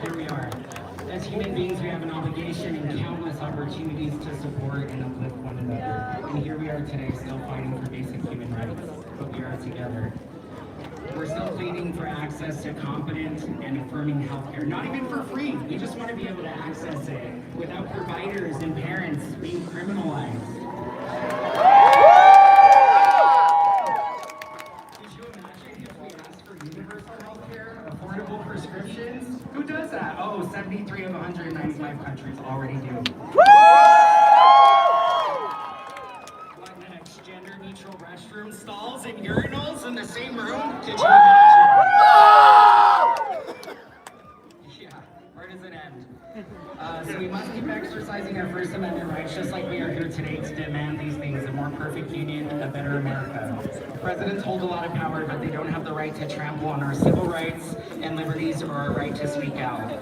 here we are. As human beings, we have an obligation and countless opportunities to support and uplift one another. And here we are today, still fighting for basic human rights, but we are together. We're still pleading for access to competent and affirming healthcare, not even for free. We just want to be able to access it without providers and parents being criminalized. Could you imagine if we asked for universal healthcare, affordable prescriptions? Who does that? Oh, 73 of 195 countries already do. What next? Gender-neutral restroom stalls and urinals in the same room? Could you imagine? Yeah, where does it end? So we must keep exercising our First Amendment rights, just like we are here today to demand these things: a more perfect union, a better America. Presidents hold a lot of power, but they don't have the right to trample on our civil rights and liberties or our right to speak out. The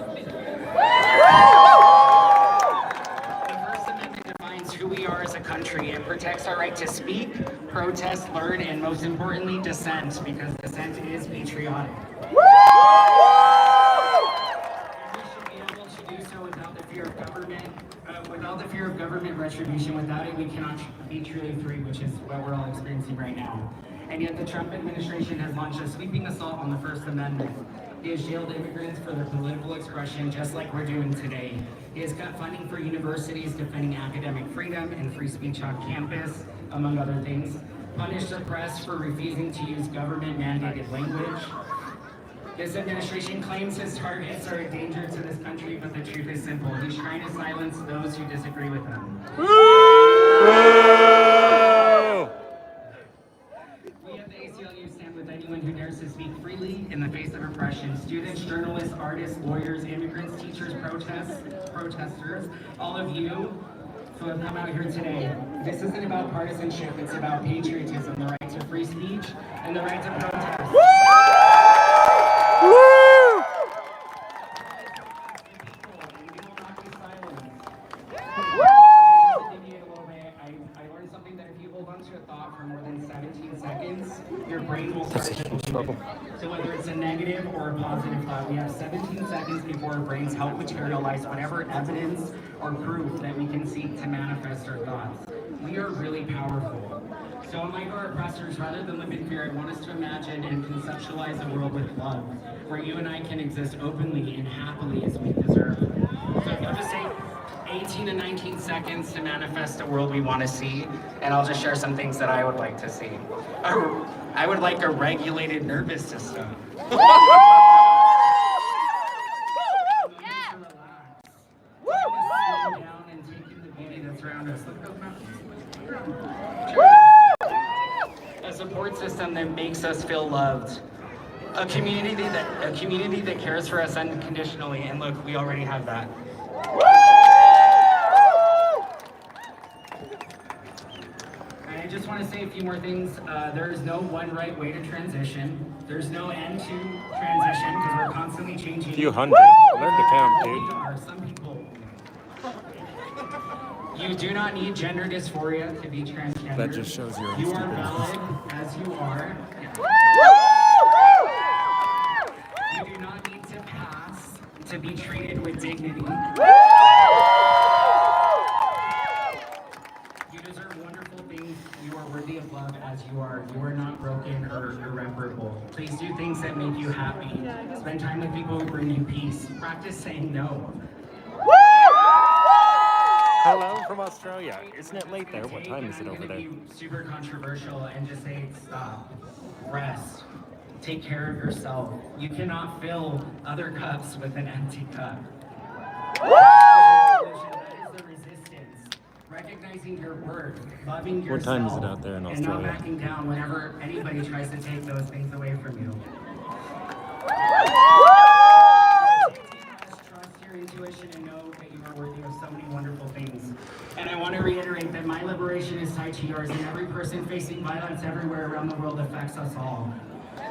First Amendment defines who we are as a country. It protects our right to speak, protest, learn, and most importantly, dissent, because dissent is patriotic. Without the fear of government retribution. Without it, we cannot be truly free, which is what we're all experiencing right now. And yet the Trump administration has launched a sweeping assault on the First Amendment. He has jailed immigrants for their political expression, just like we're doing today. He has cut funding for universities defending academic freedom and free speech on campus, among other things. Punished the press for refusing to use government-mandated language. This administration claims his targets are a danger to this country, but the truth is simple. He's trying to silence those who disagree with him. We at the ACLU stand with anyone who dares to speak freely in the face of oppression. Students, journalists, artists, lawyers, immigrants, teachers, protesters, all of you who have come out here today. This isn't about partisanship, it's about patriotism, the right to free speech, and the right to protest. Your brain will start to struggle. So whether it's a negative or a positive thought, we have 17 seconds before our brains help materialize whatever evidence or proof that we can seek to manifest our thoughts. We are really powerful. So unlike our oppressors, rather than live in fear, I want us to imagine and conceptualize a world with love, where you and I can exist openly and happily as we deserve. So if you'll just take 18 to 19 seconds to manifest a world we want to see, and I'll just share some things that I would like to see. I would like a regulated nervous system. A support system that makes us feel loved. A community that cares for us unconditionally, and look, we already have that. I just want to say a few more things. There is no one right way to transition. There's no end to transition because we're constantly changing. A few hundred. Learn to count, dude. Some people. You do not need gender dysphoria to be transgender. That just shows you're You are valid as you are. You do not need to pass to be treated with dignity. You deserve wonderful things. You are worthy of love. love as you are. You are not broken or irreparable. Please do things that make you happy. Spend time with people who bring you peace. Practice saying no. Hello from Australia. Isn't it late there? What time is it over there? I'm gonna be super controversial and just say stop. Rest. Take care of yourself. You cannot fill other cups with an empty cup. That is the resistance. Recognizing your worth, loving yourself. What time is it out there in And not Australia? backing down whenever anybody tries to take those things away from you. Trust your intuition and know that you are worthy of so many wonderful things. And I want to reiterate that my liberation is tied to yours, and every person facing violence everywhere around the world affects us all.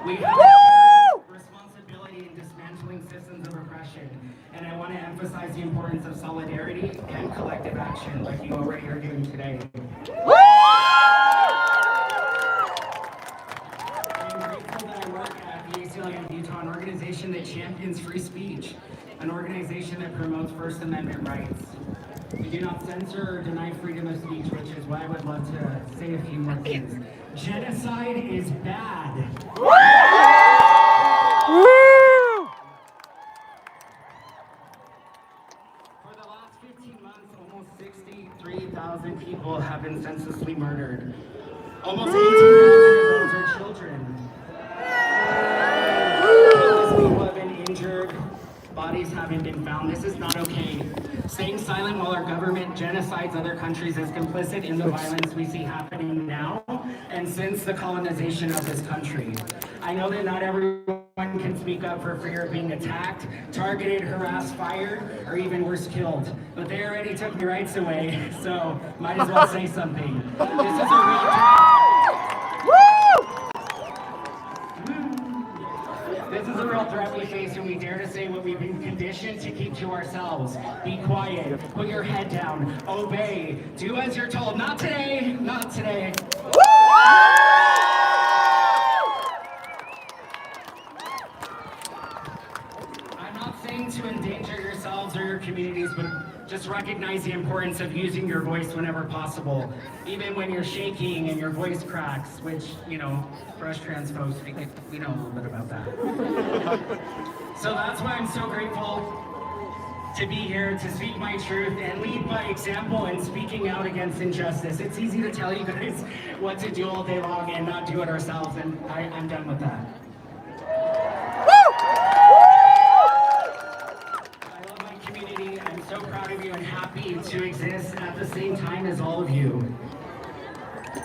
We have a responsibility in dismantling systems of oppression, and I want to emphasize the importance of solidarity and collective action, like you already are doing today. I'm grateful that I work at the ACLU of Utah, an organization that champions free speech, an organization that promotes First Amendment rights. We do not censor or deny freedom of speech, which is why I would love to say a few more things. Genocide is bad. For the last 15 months, almost 63,000 people have been senselessly murdered. Almost 18,000 of those are children. Countless people have been injured. Bodies haven't been found. This is not okay. Staying silent while our government genocides other countries is complicit in the violence we see happening now and since the colonization of this country. I know that not everyone can speak up for fear of being attacked, targeted, harassed, fired, or even worse, killed. But they already took my rights away, so might as well say something. This is a real This is a real threat we face when we dare to say what we've been conditioned to keep to ourselves. Be quiet, put your head down, obey, do as you're told. Not today, not today. I'm not saying to endanger yourselves or your communities, but just recognize the importance of using your voice whenever possible, even when you're shaking and your voice cracks, which, you know, for us trans folks, we know a little bit about that. So that's why I'm so grateful to be here to speak my truth and lead by example in speaking out against injustice. It's easy to tell you guys what to do all day long and not do it ourselves, and I'm done with that. I'm so proud of you and happy to exist at the same time as all of you.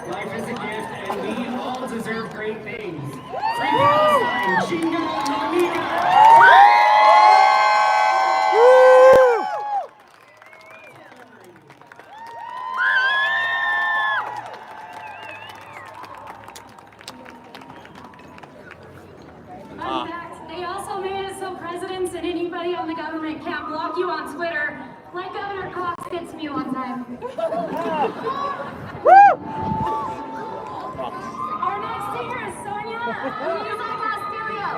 Life is a gift and we all deserve great things. Free Palestine, Chinga la Amiga! Fun fact, they also made it so presidents and anybody on the government can't block you on Twitter, like Governor Cox did to me one time. Our next singer is Sonia Luisa Castillo.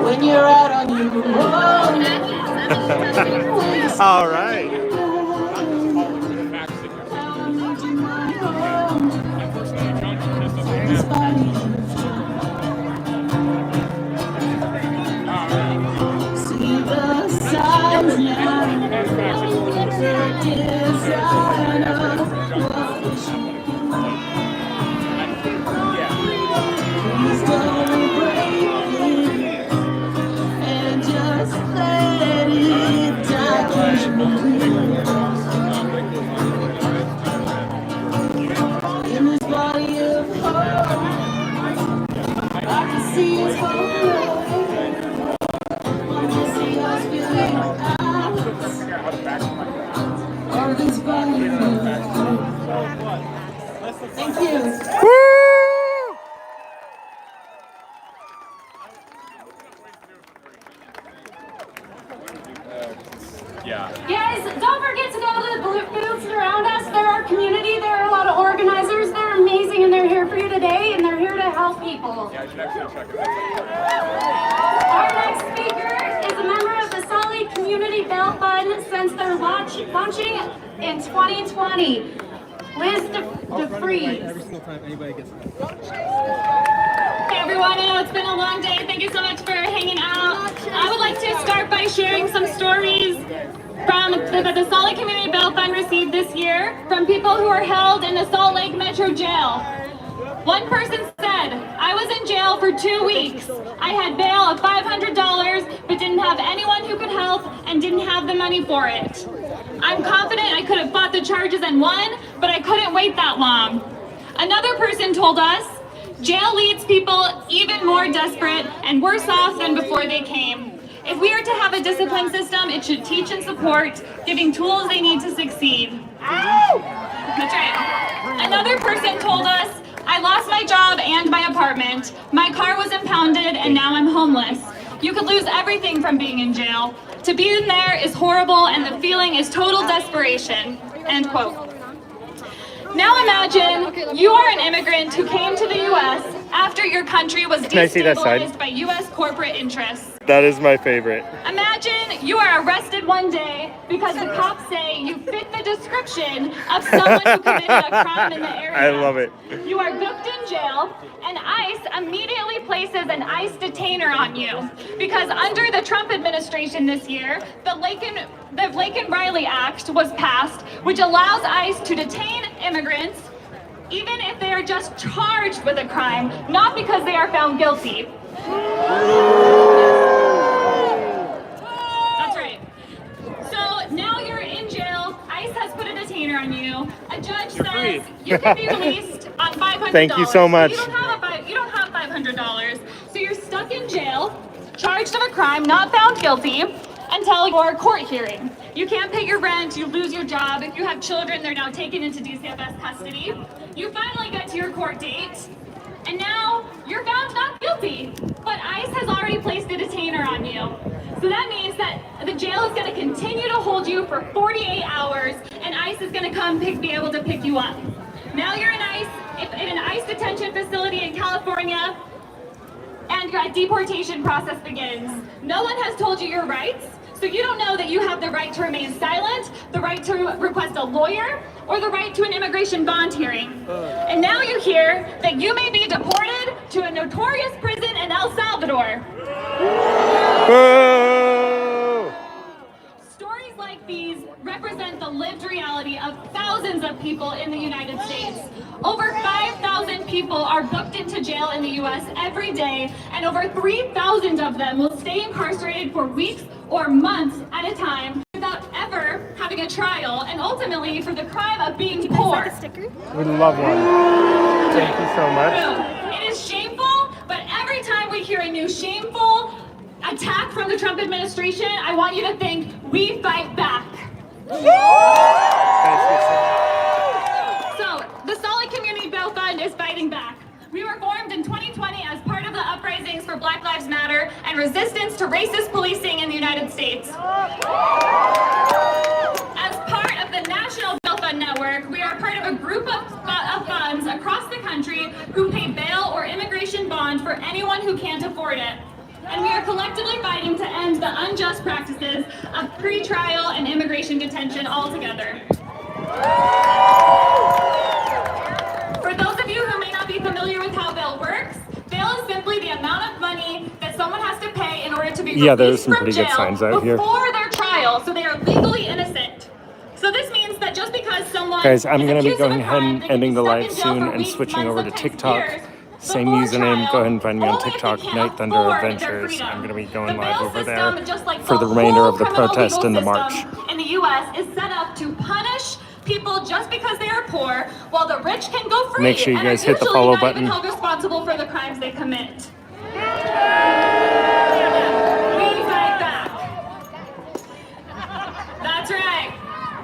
When you're out on your own. All right. tired of please don't break it and just let it die. In this body of hope, I can see it's hope. I can see us spilling out of this body of hope. Thank you. Guys, don't forget to go to the booths around us. They're our community. There are a lot of organizers. They're amazing, and they're here for you today, and they're here to help people. Our next speaker is a member of the Solid Community Bail Fund since their launching in 2020. Liz DeFries. Every single time anybody gets Hey everyone, I know it's been a long day. Thank you so much for hanging out. I would like to start by sharing some stories from the Salt Lake Community Bail Fund received this year from people who are held in the Salt Lake Metro Jail. One person said, I was in jail for 2 weeks. I had bail of $500, but didn't have anyone who could help and didn't have the money for it. I'm confident I could have fought the charges and won, but I couldn't wait that long. Another person told us, jail leaves people even more desperate and worse off than before they came. If we are to have a discipline system, it should teach and support, giving tools they need to succeed. That's right. Another person told us, I lost my job and my apartment. My car was impounded and now I'm homeless. You could lose everything from being in jail. To be in there is horrible and the feeling is total desperation. End quote. Now imagine you are an immigrant who came to the U.S. after your country was destabilized by U.S. corporate interests. That is my favorite. Imagine you are arrested one day because the cops say you fit the description of someone who committed a crime in the area. I love it. You are booked in jail, and ICE immediately places an ICE detainer on you because under the Trump administration this year, the Laken-Riley Act was passed, which allows ICE to detain immigrants even if they are just charged with a crime, not because they are found guilty. That's right. So now you're in jail. ICE has put a detainer on you. A judge says you can be released on $500. Thank you so much. You don't have $500. So you're stuck in jail, charged of a crime, not found guilty, until your court hearing. You can't pay your rent, you lose your job. If you have children, they're now taken into DCFS custody. You finally get to your court date, and now you're found not guilty, but ICE has already placed a detainer on you. So that means that the jail is going to continue to hold you for 48 hours, and ICE is going to be able to pick you up. Now you're in an ICE detention facility in California, and your deportation process begins. No one has told you your rights, so you don't know that you have the right to remain silent, the right to request a lawyer, or the right to an immigration bond hearing. And now you hear that you may be deported to a notorious prison in El Salvador. Boo! Stories like these represent the lived reality of thousands of people in the United States. Over 5,000 people are booked into jail in the U.S. every day, and over 3,000 of them will stay incarcerated for weeks or months at a time without ever having a trial, and ultimately for the crime of being poor. We love one. Thank you so much. It is shameful, but every time we hear a new shameful attack from the Trump administration, I want you to think, we fight back. So, the Solid Community Bail Fund is fighting back. We were formed in 2020 as part of the uprisings for Black Lives Matter and resistance to racist policing in the United States. As part of the National Bail Fund Network, we are part of a group of funds across the country who pay bail or immigration bond for anyone who can't afford it. And we are collectively fighting to end the unjust practices of pretrial and immigration detention altogether. For those of you who may not be familiar with how bail works, bail is simply the amount of money that someone has to pay in order to be released from jail before their trial, so they are legally innocent. So this means that just because because someone Guys, I'm is going to be accused of going a ahead crime, and they can ending be the stuck live in jail soon for and weeks, switching months, over to sometimes TikTok. years. Same Before username. trial, Go ahead and find me on only if TikTok, they can't Night Thunder afford their Adventures. freedom. I'm going to be The going live bail over system, there just like for the remainder of the protest and the march. In the U.S. is set up to punish people just because they are poor, while the rich can go free. Make sure you and are guys hit the usually follow not button. even held responsible for the crimes they commit. We fight back. That's right.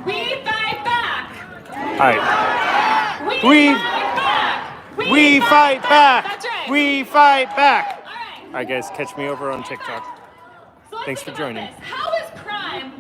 We fight back. All right. We fight back. We fight back. That's right. We fight back. All right. All right, guys, catch me over on TikTok. So let's Thanks think for about joining. this. How is crime